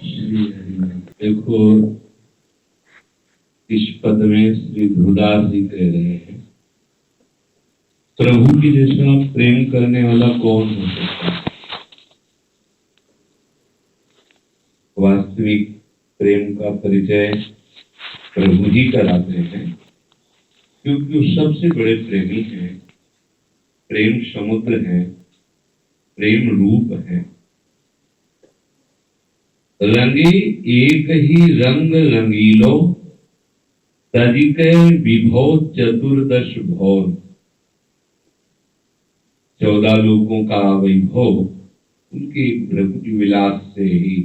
देखो, इस पद में श्री ध्रुवदास जी कह रहे हैं, प्रभु की जैसा प्रेम करने वाला कौन हो सकता है। वास्तविक प्रेम का परिचय प्रभु जी कराते हैं, क्योंकि वो सबसे बड़े प्रेमी हैं, प्रेम समुद्र हैं, प्रेम रूप हैं। रंगे एक ही रंग रंगीलो, तजिके विभव चतुर्दश भौर। 14 लोगों का वैभव उनके प्रकृति विलास से ही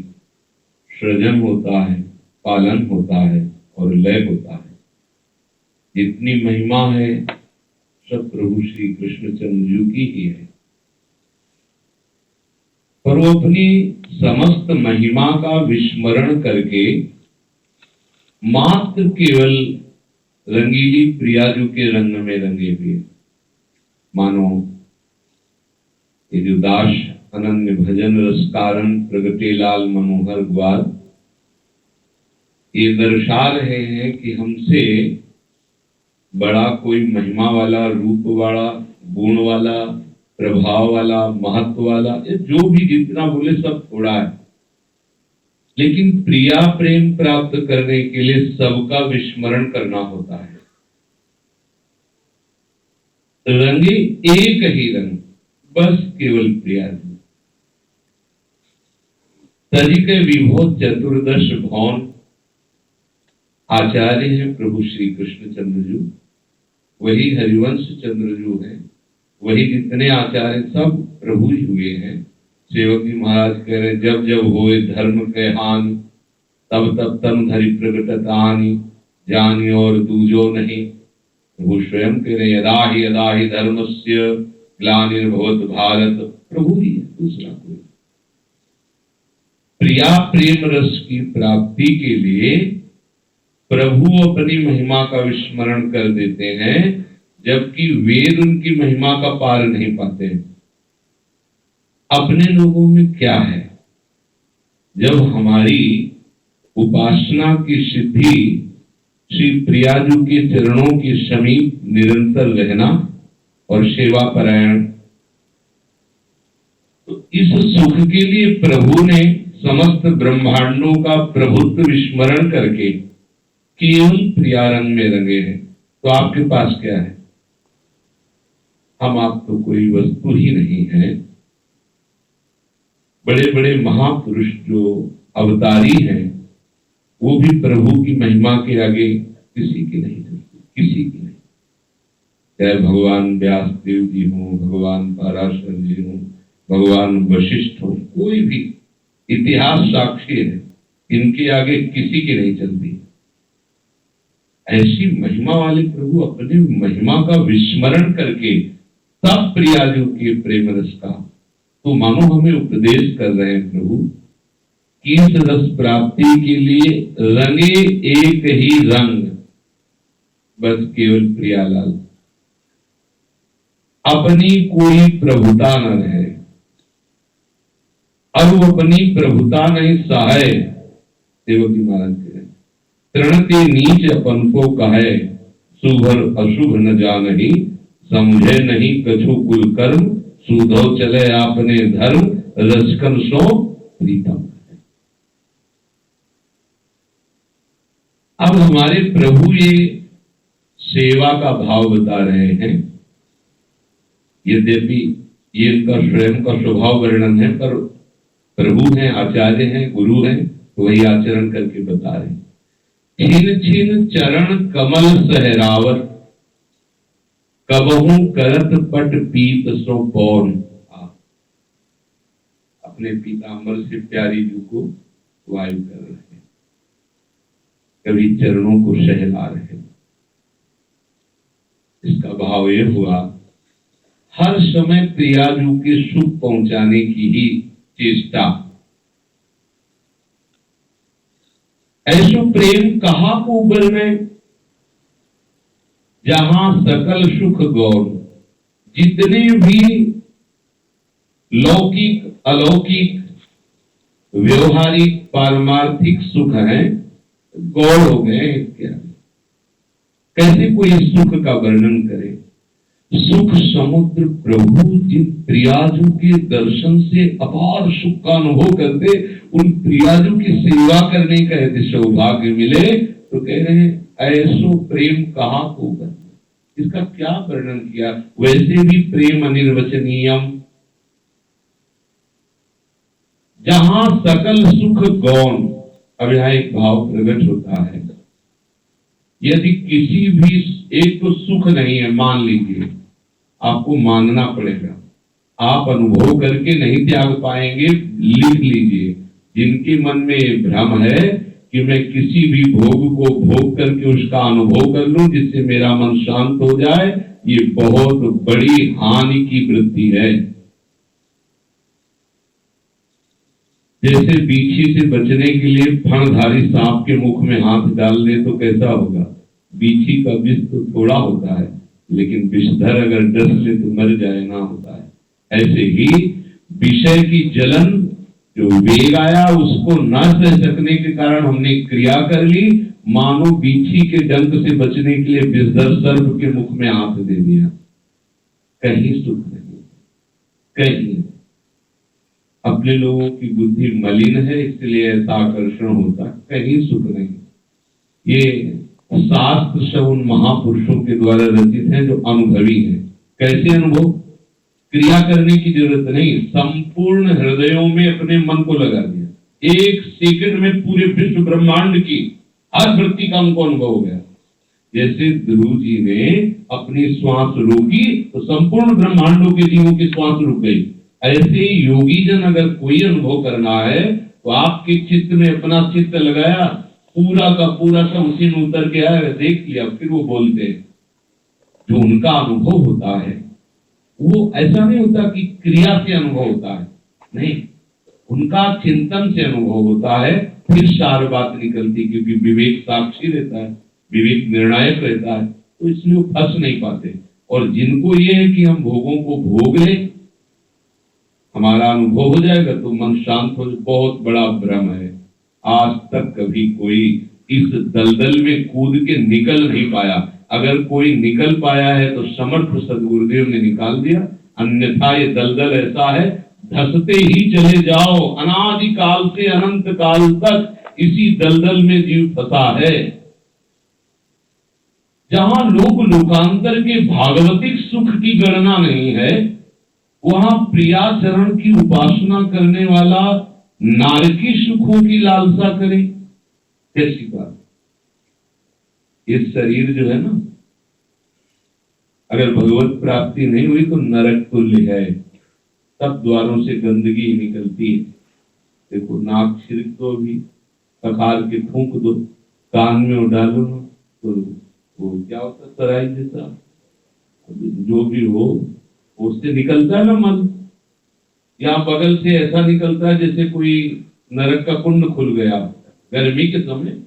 सृजन होता है, पालन होता है और लय होता है। जितनी महिमा है सब प्रभु श्री कृष्णचंद्र जी की ही है, पर वो अपनी समस्त महिमा का विस्मरण करके मात्र केवल रंगीली प्रियाजू के रंग में रंगे हुए, मानो ये जो दास अनन्य भजन रस कारण प्रगटे लाल मनोहर ग्वाल, ये दर्शा रहे हैं कि हमसे बड़ा कोई महिमा वाला, रूप वाला, गुण वाला, प्रभाव वाला, महत्व वाला, ये जो भी जितना बोले सब थोड़ा है, लेकिन प्रिया प्रेम प्राप्त करने के लिए सबका विस्मरण करना होता है। रंगे एक ही रंग, बस केवल प्रिया। तजिक विभो चतुर्दश भौन, आचार्य हैं प्रभु श्री कृष्णचंद्र जी, वही हरिवंश चंद्र जी हैं, वही जितने आचार्य सब प्रभु ही हुए हैं। सेवक जी महाराज कह रहे, जब जब होए धर्म के हानि, तब तब तम धरि प्रगटत आनी, जानी और दूजो नहीं। प्रभु स्वयं कह रहे, यदा ही धर्मस्य ग्लानिर्भवत भारत। प्रभु ही है, दूसरा कोई। प्रिया प्रेम रस की प्राप्ति के लिए प्रभु अपनी महिमा का विस्मरण कर देते हैं, जबकि वेद उनकी महिमा का पार नहीं पाते। अपने लोगों में क्या है, जब हमारी उपासना की सिद्धि श्री प्रियाजू के चरणों के समीप निरंतर रहना और सेवा परायण, तो इस सुख के लिए प्रभु ने समस्त ब्रह्मांडों का प्रभुत्व विस्मरण करके केवल प्रिया रंग में रंगे हैं। तो आपके पास क्या है? हम आप तो कोई वस्तु ही नहीं है। बड़े बड़े महापुरुष जो अवतारी हैं, वो भी प्रभु की महिमा के आगे किसी की नहीं चलती, किसी की नहीं। चाहे भगवान व्यास देव जी हों, भगवान पराशर जी हों, भगवान वशिष्ठ हो, कोई भी इतिहास साक्षी है, इनके आगे किसी की नहीं चलती। ऐसी महिमा वाले प्रभु अपने महिमा का विस्मरण करके तब प्रियाजू के प्रेम रस का, तो मानो हमें उपदेश कर रहे हैं प्रभु कि इस रस प्राप्ति के लिए रंगे एक ही रंग, बस केवल प्रियालाल। अपनी कोई प्रभुता न रहे, अब वो अपनी प्रभुता नहीं सहाय। देवकी महाराज कह रहे, तृण के नीच अपन को कहे, शुभ अशुभ न जानहि, समझे नहीं कछु कुल कर्म, सुधो चले आपने धर्म, रसकन सो प्रीतम। अब हमारे प्रभु ये सेवा का भाव बता रहे हैं। यद्यपि ये इनका स्वयं का स्वभाव वर्णन है, पर प्रभु हैं, आचार्य हैं, गुरु हैं, तो वही आचरण करके बता रहे हैं। छिन छिन चरण कमल सहरावत, कबहू करत पट पीत सो पौन। अपने पीतांबर से प्यारी जी को वायु कर रहे हैं, कभी चरणों को सहला रहे हैं। इसका भाव ये हुआ, हर समय प्रियाजू के सुख पहुंचाने की ही चेष्टा। ऐसो प्रेम कहाँ को उबर में, जहां सकल सुख गौर। जितने भी लौकिक अलौकिक व्यवहारिक पारमार्थिक सुख है, गौड़ हो गए इत्यादि। कैसे कोई सुख का वर्णन करे? सुख समुद्र प्रभु जिन प्रियाजू के दर्शन से अपार सुख का अनुभव करते, उन प्रियाजू की सेवा करने का यदि सौभाग्य मिले तो कह रहे हैं ऐसो प्रेम कहाँ को कर। इसका क्या वर्णन किया? वैसे भी प्रेम अनिर्वचनीयम, जहां सकल सुख गौण। अब यहाँ एक भाव प्रकट होता है, यदि किसी भी एक तो सुख नहीं है, मान लीजिए, आपको मानना पड़ेगा, आप अनुभव करके नहीं त्याग पाएंगे, लिख लीजिए। जिनके मन में ये भ्रम है कि मैं किसी भी भोग को भोग करके उसका अनुभव कर लूं जिससे मेरा मन शांत हो जाए, ये बहुत बड़ी हानि की वृत्ति है। जैसे बीछी से बचने के लिए फणधारी सांप के मुख में हाथ डाल दे तो कैसा होगा? बीछी का विष तो थोड़ा होता है, लेकिन विषधर अगर डस ले तो मर जाए ना होता है। ऐसे ही विषय की जलन, जो वेग आया उसको न सह सकने के कारण हमने क्रिया कर ली, मानो बीछी के डंक से बचने के लिए विषधर सर्प के मुख में हाथ दे दिया। कहीं सुख नहीं, कहीं। अपने लोगों की बुद्धि मलिन है इसलिए ऐसा आकर्षण होता, कहीं सुख नहीं। ये शास्त्र सब उन महापुरुषों के द्वारा रचित हैं जो अनुभवी हैं। कैसे अनुभव? क्रिया करने की जरूरत नहीं, संपूर्ण हृदयों में अपने मन को लगा दिया, एक सेकंड में पूरे विश्व ब्रह्मांड की हर वृत्ति का उनको अनुभव हो गया। जैसे ध्रुव जी ने अपनी श्वास रोकी तो संपूर्ण ब्रह्मांडों के जीवों की श्वास रुक गई। ऐसे योगी जन अगर कोई अनुभव करना है तो आपके चित्त में अपना चित्त लगाया, पूरा का पूरा सा उसी में उतर के आया, देख लिया, फिर वो बोलते। जो उनका अनुभव होता है वो ऐसा नहीं होता कि क्रिया से अनुभव होता है, नहीं, उनका चिंतन से अनुभव होता है, फिर सार बात निकलती, क्योंकि विवेक साक्षी रहता है, विवेक निर्णायक रहता है, तो इसलिए वो फंस नहीं पाते। और जिनको ये है कि हम भोगों को भोग ले, हमारा अनुभव हो जाएगा तो मन शांत हो, बहुत बड़ा भ्रम है। आज तक कभी कोई इस दलदल में कूद के निकल नहीं पाया। अगर कोई निकल पाया है तो समर्थ सदगुरुदेव ने निकाल दिया, अन्यथा ये दलदल ऐसा है, धंसते ही चले जाओ, अनादि काल से अनंत काल तक इसी दलदल में जीव फंसा है। जहां लोक लोकांतर के भागवतिक सुख की गणना नहीं है, वहां प्रियाचरण की उपासना करने वाला नारकी सुखों की लालसा करे, कैसी बात। ये शरीर जो है ना, अगर भगवत प्राप्ति नहीं हुई तो नरक तुल्य है, तब द्वारों से गंदगी निकलती है। देखो, नाक छिड़क दो, भी सखार के फूंक दो, कान में डालो तो वो क्या होता है, सराय जैसा जो भी हो उससे निकलता है ना मल, या बगल से ऐसा निकलता है जैसे कोई नरक का कुंड खुल गया। गर्मी के समय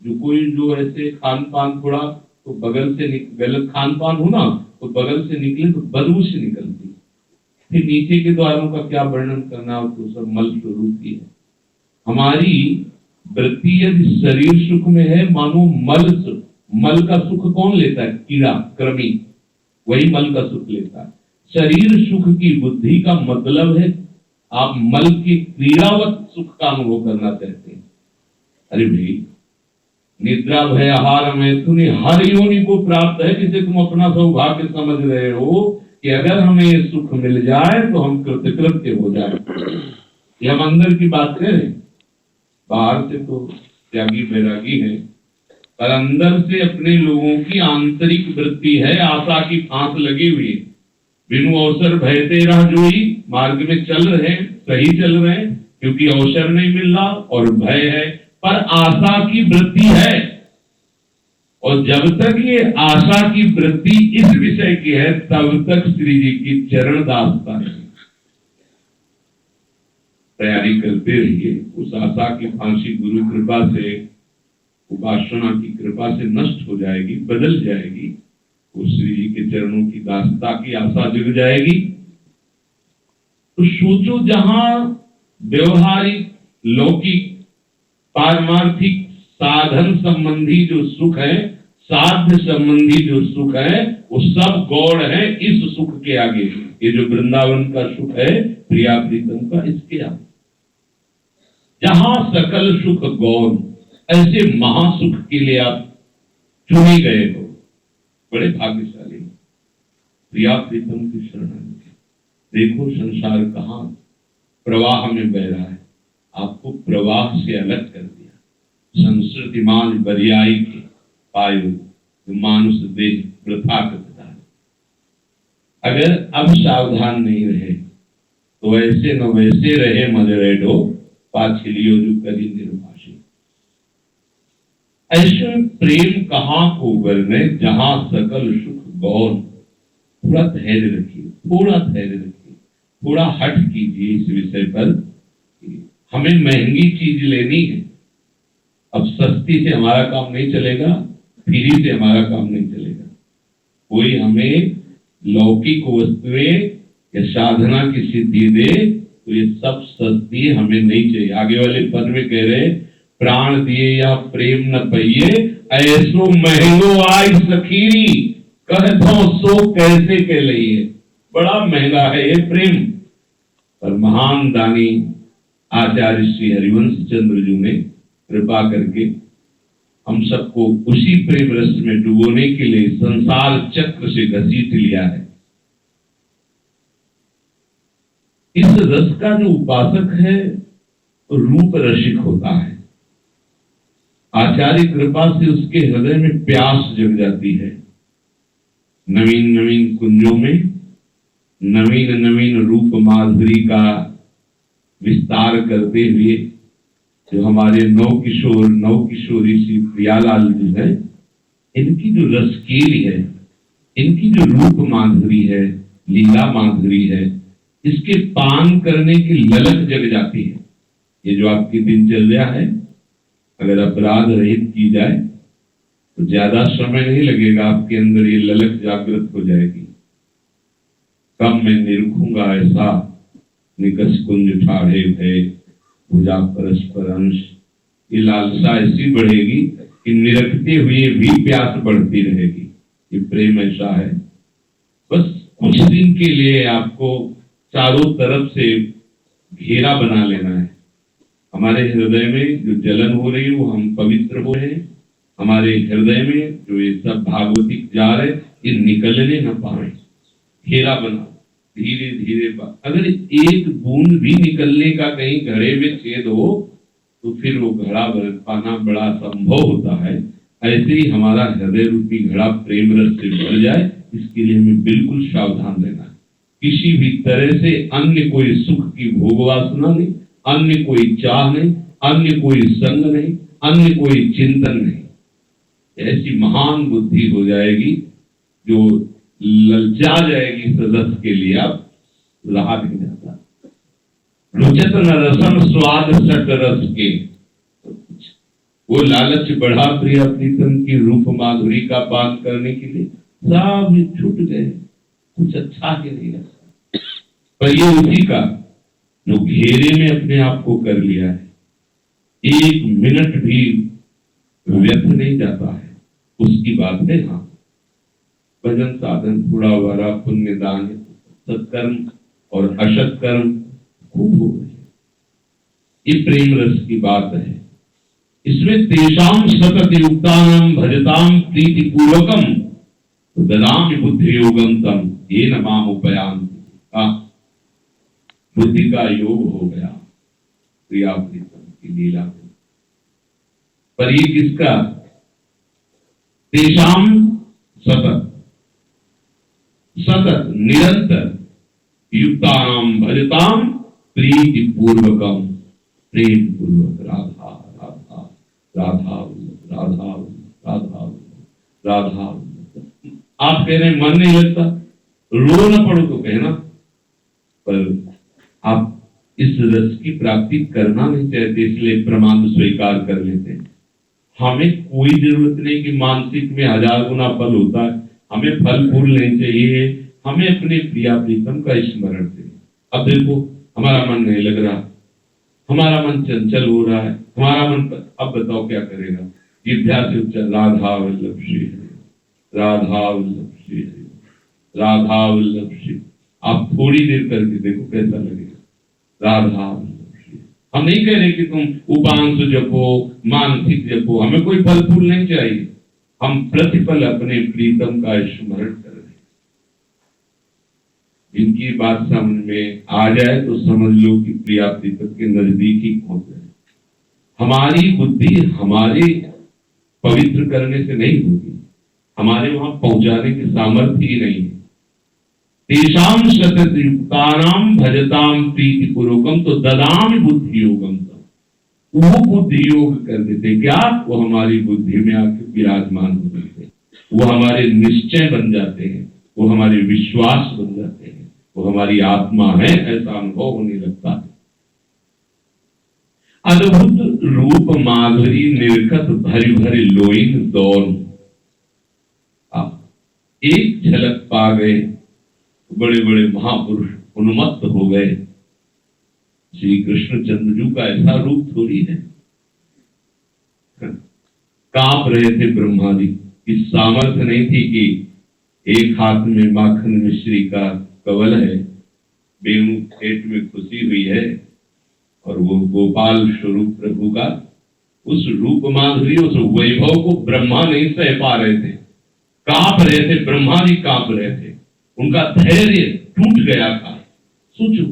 जो कोई जो ऐसे खान पान थोड़ा तो बगल से गलत खान पान हो ना तो बगल से निकले तो बदबू से निकलती। फिर नीचे के द्वारों का क्या वर्णन करना, तो सब मल स्वरूप ही है। हमारी वृत्ति यदि शरीर सुख में है, मानो मल का सुख कौन लेता है? कीड़ा, कृमि, वही मल का सुख लेता है। शरीर सुख की बुद्धि का मतलब है आप मल की क्रीड़ावत सुख का अनुभव करना चाहते हैं। अरे भाई, निद्रा भय आहार मैथुन हर योनि को प्राप्त है, जिसे तुम अपना सौभाग्य समझ रहे हो कि अगर हमें ये सुख मिल जाए तो हम कृतकृत्य हो जाए। ये हम अंदर की बात कह रहे हैं, बाहर से तो त्यागी बैरागी है, पर अंदर से अपने लोगों की आंतरिक वृत्ति है, आशा की फांस लगी हुई है। बिनु अवसर भयते रह जोई, मार्ग में चल रहे हैं, सही चल रहे हैं, क्योंकि अवसर नहीं मिल रहा और भय है, पर आशा की वृत्ति है। और जब तक ये आशा की वृत्ति इस विषय की है, तब तक श्री जी की चरण दासता है। तैयारी करते रहिए, उस आशा की फांसी गुरु कृपा से, उपासना की कृपा से नष्ट हो जाएगी, बदल जाएगी। उस श्री जी के चरणों की दासता की आशा जग जाएगी। तो सोचो, जहां व्यवहारिक लौकिक पारमार्थिक साधन संबंधी जो सुख है, साध्य संबंधी जो सुख है, वो सब गौण है इस सुख के आगे। ये जो वृंदावन का सुख है प्रिया प्रीतम का, इसके आगे जहां सकल सुख गौण, ऐसे महासुख के लिए आप चुने गए हो, बड़े भाग्यशाली। प्रिया प्रीतम की शरण में देखो संसार कहां प्रवाह में बह रहा है, आपको प्रवाह से अलग कर दिया। संस्कृतिमान बरियाई के पायो मानुष देह प्रथा करता। अगर अब सावधान नहीं रहे तो ऐसे न वैसे रहे मजरेडो पाछलियो जो करी निर्वासी। ऐसे प्रेम कहां को वर्णे जहां सकल सुख गौण। थोड़ा धैर्य रखिए, थोड़ा धैर्य रखिए, थोड़ा हट कीजिए इस विषय पर। हमें महंगी चीज लेनी है, अब सस्ती से हमारा काम नहीं चलेगा, फ्री से हमारा काम नहीं चलेगा। कोई हमें लौकिक वस्तुएं या साधना की सिद्धि दे तो ये सब सस्ती हमें नहीं चाहिए। आगे वाले पद में कह रहे प्राण दिए या प्रेम न पहिए, ऐसो महंगो आय सखीरी कह दो सो कैसे के लिए। बड़ा महंगा है ये प्रेम। पर महान दानी आचार्य श्री हरिवंश चंद्र जी ने कृपा करके हम सबको उसी प्रेम रस में डुबोने के लिए संसार चक्र से घसीट लिया है। इस रस का जो उपासक है रूप रसिक होता है। आचार्य कृपा से उसके हृदय में प्यास जग जाती है। नवीन नवीन कुंजों में नवीन नवीन रूप माधुरी का विस्तार करते हुए जो हमारे नौ किशोरी श्री प्रियालाल जी है, इनकी जो रसकीली है, इनकी जो रूप माधुरी है, लीला माधुरी है, इसके पान करने की ललक जग जाती है। ये जो आपकी दिनचर्या है, अगर अपराध रहित की जाए तो ज्यादा समय नहीं लगेगा, आपके अंदर ये ललक जागृत हो जाएगी। कब मैं निरखूंगा ऐसा निकस कुंज ठाढ़े भय भुजा परस्पर अंश। ये लालसा ऐसी बढ़ेगी कि निरखते हुए भी प्यास बढ़ती रहेगी। ये प्रेम ऐसा है, बस कुछ दिन के लिए आपको चारों तरफ से घेरा बना लेना है। हमारे हृदय में जो जलन हो रही है वो हम पवित्र हो रहे हैं। हमारे हृदय में जो ये सब भागवतिक जार है ये निकलने न पाए। घेरा बना, धीरे धीरे अगर एक बूंद भी निकलने का कहीं घड़े में छेद हो तो फिर वो घड़ा भर पाना बड़ा संभव होता है। ऐसे ही हमारा हृदय रूपी घड़ा प्रेम रस से भर जाए, इसके लिए हमें बिल्कुल सावधान रहना है। किसी भी तरह से अन्य कोई सुख की भोग वासना नहीं, अन्य कोई चाह नहीं, अन्य कोई संग नहीं, अन्य कोई चिंतन नहीं। ऐसी महान बुद्धि हो जाएगी जो ललचा जाएगी इस रस के लिए। अब रहा नहीं जाता। रुचत न रसम स्वाद सट रस के, वो लालच बढ़ा प्रिया प्रीतम की रूप माधुरी का पान करने के लिए, सब छूट गए, कुछ अच्छा ही नहीं लगता। पर ये उसी का जो घेरे में अपने आप को कर लिया है, एक मिनट भी व्यर्थ नहीं जाता है, उसकी बात है। हाँ, भजन साधन थोड़ा वारा पुण्य दान सत्कर्म और असत्कर्म खूब हो गए। ये प्रेम रस की बात है। इसमें तेषाम सतत युक्तानाम भजताम प्रीति पूर्वकम ददामि बुद्धि योगम तम ये न माम उपयाम। बुद्धि का योग हो गया प्रिया प्रीतम की लीला में। पर ये किसका? तेषाम सतत सतत निरंतर युक्तानाम भजताम प्रीति पूर्वकम, प्रेम पूर्वक राधा राधा राधा राधा राधा राधा। आप कह रहे हैं मन नहीं लगता, रो ना पड़ो तो कहना, पर आप इस रस की प्राप्ति करना नहीं चाहते इसलिए प्रमाद स्वीकार कर लेते हैं। हमें कोई जरूरत नहीं कि मानसिक में 1000 गुना फल होता है, हमें फल फूल नहीं चाहिए, हमें अपने प्रिया प्रीतम का स्मरण करें। अब देखो हमारा मन नहीं लग रहा, हमारा मन चंचल हो रहा है, हमारा मन अब बताओ क्या करेगा? ये ध्यान से उच्चार, राधा वल्लभ श्री हरि, राधा वल्लभ श्री हरि, राधा वल्लभ श्री। आप थोड़ी देर करके देखो कैसा लगेगा, राधा वल्लभ श्री। हम नहीं कह रहे कि तुम उपांश जपो, मानसिक जपो, हमें कोई फल फूल नहीं चाहिए, हम प्रतिपल अपने प्रीतम का स्मरण कर रहे हैं। इनकी बात समझ में आ जाए तो समझ लो कि प्रिया प्रीतम के नजदीक ही पहुंच गए। हमारी बुद्धि हमारे पवित्र करने से नहीं होगी, हमारे वहां पहुंचाने की सामर्थ्य ही नहीं है। तेषाम शतयुक्तानाम भजताम प्रीति पूर्वकम तो ददामि बुद्धि योगम, वो बुद्धि योग कर देते क्या? वो हमारी बुद्धि में आके विराजमान हो जाते हैं, वो हमारे निश्चय बन जाते हैं, वो हमारे विश्वास बन जाते हैं, वो हमारी आत्मा है ऐसा अनुभव होने लगता है। अद्भुत रूप माधुरी निर्खत भरी भरी लोइन दौन, एक झलक पा गए, बड़े बड़े महापुरुष उन्मत्त हो गए। श्री कृष्ण चंद्र का ऐसा रूप थोड़ी है। कांप रहे थे ब्रह्मा जी, इस सामर्थ्य नहीं थी कि एक हाथ में माखन मिश्री का कवल है, वेणु पेट में खुशी हुई है, और वो गोपाल स्वरूप प्रभु का उस रूप माधुरी, उस वैभव को ब्रह्मा नहीं सह पा रहे थे, कांप रहे थे, ब्रह्मा जी कांप रहे थे, उनका धैर्य टूट गया था। सोचो,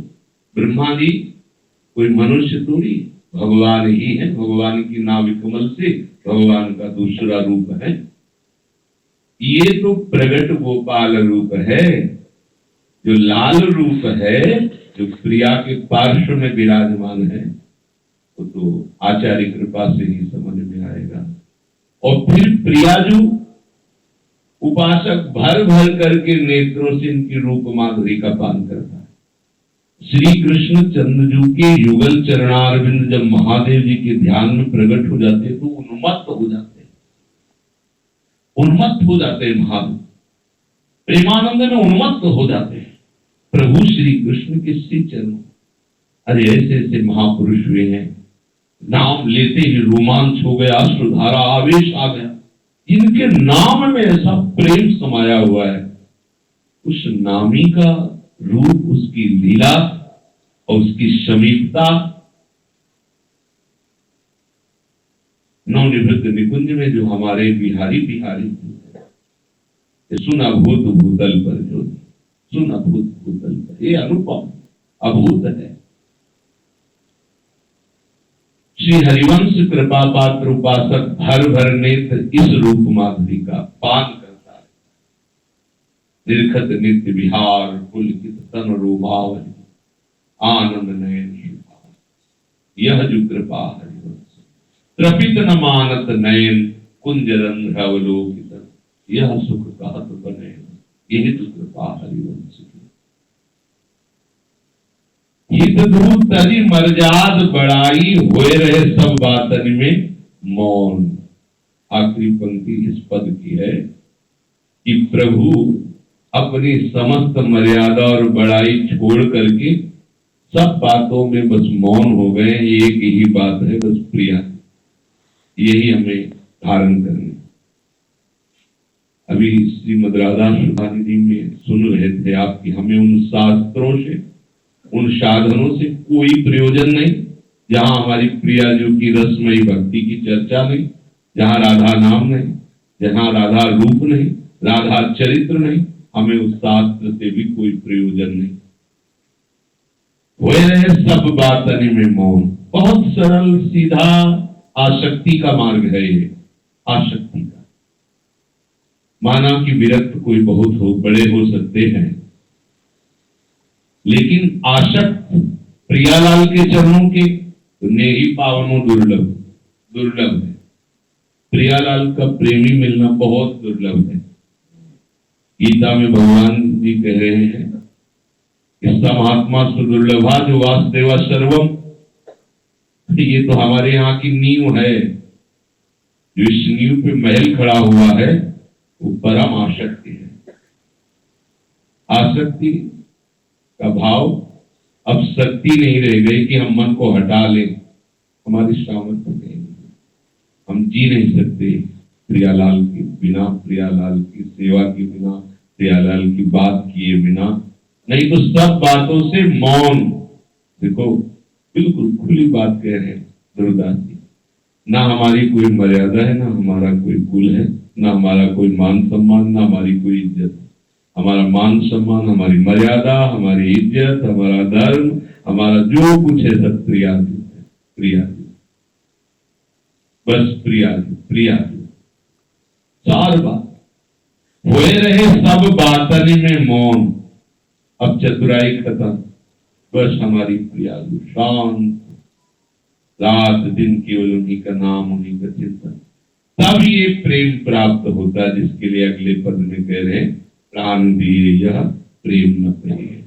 ब्रह्मा जी कोई मनुष्य थोड़ी, भगवान ही है, भगवान की नाभि कमल से भगवान का दूसरा रूप है। ये तो प्रगट गोपाल रूप है, जो लाल रूप है, जो प्रिया के पार्श्व में विराजमान है, वो तो आचार्य कृपा से ही समझ में आएगा। और फिर प्रिया जो उपासक भर भर करके नेत्रों से इनकी रूप माधुरी का पान करता है। श्री कृष्ण चंद्रजू के युगल चरणारविंद जब महादेव जी के ध्यान में प्रकट हो जाते हैं तो उन्मत्त हो जाते हैं, उन्मत्त हो जाते हैं, महादेव प्रेमानंद में उन्मत्त हो जाते हैं प्रभु श्री कृष्ण के श्री चरणों। अरे ऐसे ऐसे महापुरुष हुए हैं, नाम लेते ही रोमांच हो गया, अश्रुधारा आवेश आ गया, इनके नाम में ऐसा प्रेम समाया हुआ है। उस नामी का रूप, उसकी लीला और उसकी समीपता नवनिवृत्त निकुंज में जो हमारे बिहारी बिहारी सुन अभूत भूतल पर जो सुन अभूत भूतल पर, ये अनुपम अभूत है। श्री हरिवंश कृपा पात्र उपासक भर भर नेत्र इस रूप माधुरी का पान करता है। निर्खत नित्य विहार पुलकित तन रूपावली आनंद नयन, यह जो कृपा हरिवंश त्रपित न मानत नयन कुंजरंध्र अवलोकित, यह सुख कहत बने, यही तो कृपा हरिवंश की। हितधूत तरी मर्याद बड़ाई होए रहे सब बातन में मौन। आखिरी पंक्ति इस पद की है कि प्रभु अपनी समस्त मर्यादा और बड़ाई छोड़ करके सब बातों में बस मौन हो गए। एक ही बात है बस प्रिया, यही हमें धारण करनी। अभी श्रीमद राधा शुभानिधि में सुन रहे थे आप कि हमें उन शास्त्रों से, उन साधनों से कोई प्रयोजन नहीं जहां हमारी प्रिया जो की रसमयी भक्ति की चर्चा नहीं, जहां राधा नाम नहीं, जहां राधा रूप नहीं, राधा चरित्र नहीं, हमें उस शास्त्र से भी कोई प्रयोजन नहीं। हुए रहे सब बातन में मौन। बहुत सरल सीधा आसक्ति का मार्ग है ये, आसक्ति का। माना कि विरक्त कोई बहुत बड़े हो सकते हैं, लेकिन आसक्त प्रियालाल के चरणों के नेही पावनों दुर्लभ दुर्लभ है। प्रियालाल का प्रेमी मिलना बहुत दुर्लभ है। गीता में भगवान जी कह रहे हैं, इसका महात्मा सुदुर्लभा जो वासुदेवा सर्वम, ये तो हमारे यहाँ की नींव है। जो इस नींव पे महल खड़ा हुआ है वो परम आसक्ति है। आसक्ति का भाव अब शक्ति नहीं रह गई कि हम मन को हटा लें, हमारी सामर्थ्य नहीं, हम जी नहीं सकते प्रियालाल के बिना, प्रियालाल की सेवा के बिना, प्रियालाल की बात किए बिना। नहीं तो सब बातों से मौन। देखो बिल्कुल खुली बात कह रहे हैं गुरुदास जी, ना हमारी कोई मर्यादा है, ना हमारा कोई कुल है, ना हमारा कोई मान सम्मान, ना हमारी कोई इज्जत। हमारा मान सम्मान, हमारी मर्यादा, हमारी इज्जत, हमारा धर्म, हमारा जो कुछ है सब प्रियादूत है, प्रियादूत, बस प्रियादूत, प्रियादूत। चार बात हुए रहे सब बातनी में मौन, अब चतुराई खत्म, बस हमारी प्रियादूत शांत, रात दिन केवल उन्हीं का नाम, उन्हीं का चिंतन। तब ये प्रेम प्राप्त होता है जिसके लिए अगले पद में कह रहे हैं प्राण दिए यह प्रेम न प्रेम।